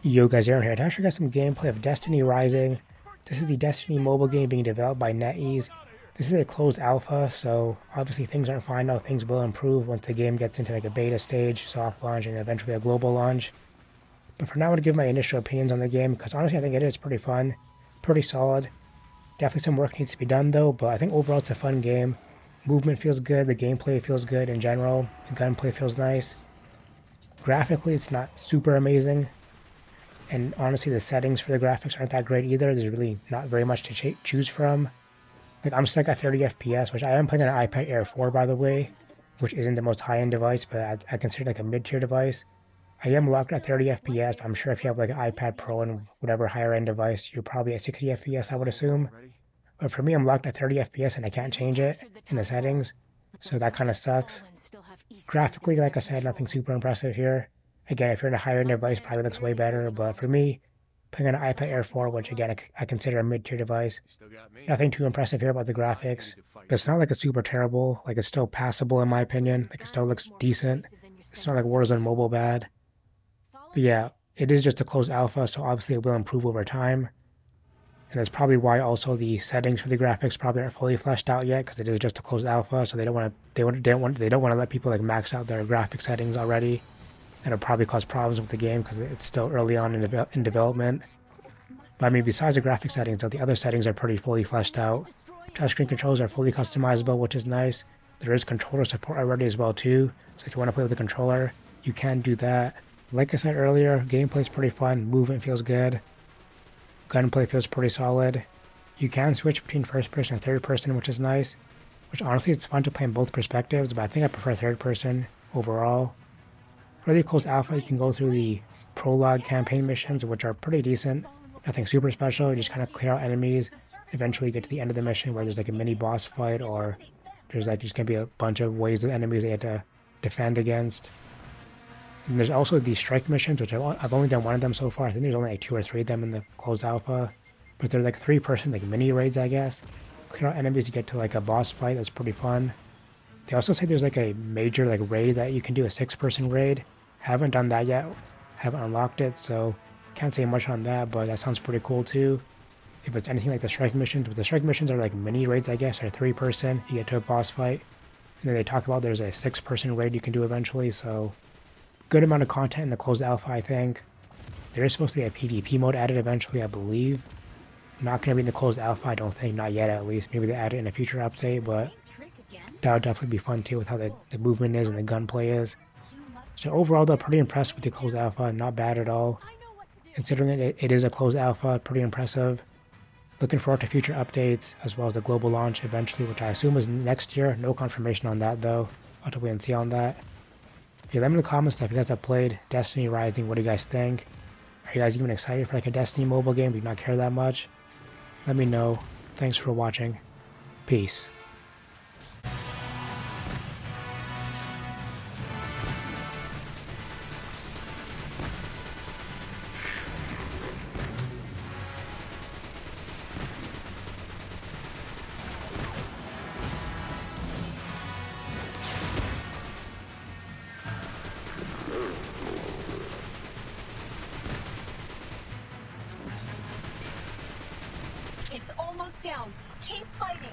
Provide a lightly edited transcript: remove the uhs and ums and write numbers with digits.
Yo guys, Aaron here. To actually got some gameplay of Destiny Rising. This is the Destiny mobile game being developed by NetEase. This is a closed alpha, so obviously things aren't final. Things will improve once the game gets into like a beta stage, soft launch, and eventually a global launch. But for now, I'm going to give my initial opinions on the game because honestly, I think it is pretty fun, pretty solid. Definitely some work needs to be done though, but I think overall it's a fun game. Movement feels good, the gameplay feels good in general, the gunplay feels nice. Graphically, it's not super amazing, and honestly, the settings for the graphics aren't that great either. There's really not very much to choose from. Like, I'm stuck at 30 FPS, which I am playing on an iPad Air 4, by the way, which isn't the most high-end device, but I consider it like a mid-tier device. I am locked at 30 FPS, but I'm sure if you have like an iPad Pro and whatever higher-end device, you're probably at 60 FPS, I would assume. But for me, I'm locked at 30 FPS and I can't change it in the settings, so that kind of sucks. Graphically, like I said, nothing super impressive here. Again, if you're in a higher end device, probably looks way better. But for me, playing on an iPad Air 4, which again I consider a mid-tier device, nothing too impressive here about the graphics. But it's not like it's super terrible. Like it's still passable in my opinion. Like it still looks decent. It's not like Warzone Mobile bad. But yeah, it is just a closed alpha, so obviously it will improve over time. And that's probably why also the settings for the graphics probably aren't fully fleshed out yet because it is just a closed alpha. So they don't want to let people like max out their graphic settings already. That'll probably cause problems with the game because it's still early on in development. But I mean, besides the graphic settings, though, the other settings are pretty fully fleshed out. Touchscreen controls are fully customizable, which is nice. There is controller support already as well too. So if you want to play with the controller, you can do that. Like I said earlier, gameplay is pretty fun. Movement feels good. Gunplay feels pretty solid. You can switch between first person and third person, which is nice. Which honestly, it's fun to play in both perspectives, but I think I prefer third person overall. For the closed alpha, you can go through the prologue campaign missions, which are pretty decent. Nothing super special. You just kind of clear out enemies. Eventually, get to the end of the mission where there's like a mini boss fight, or there's like just gonna be a bunch of waves of enemies that you have to defend against. And there's also the strike missions, which I've only done one of them so far. I think there's only like 2 or 3 of them in the closed alpha, but they're like 3-person like mini raids, I guess. Clear out enemies to get to like a boss fight. That's pretty fun. They also say there's like a major like raid that you can do, a 6-person raid. Haven't done that yet. Haven't unlocked it, so can't say much on that, but that sounds pretty cool too. If it's anything like the strike missions, but the strike missions are like mini raids, I guess, or 3-person. You get to a boss fight, and then they talk about there's a 6-person raid you can do eventually, so good amount of content in the closed alpha, I think. There is supposed to be a PvP mode added eventually, I believe. Not going to be in the closed alpha, I don't think, not yet at least. Maybe they add it in a future update, but that would definitely be fun too with how the movement is and the gunplay is. So overall, though, pretty impressed with the closed alpha. Not bad at all. Considering it is a closed alpha, pretty impressive. Looking forward to future updates, as well as the global launch eventually, which I assume is next year. No confirmation on that, though. I'll have to wait and see on that. Yeah, let me know in the comments if you guys have played Destiny Rising. What do you guys think? Are you guys even excited for like a Destiny mobile game? Do you not care that much? Let me know. Thanks for watching. Peace. It's almost down. Keep fighting.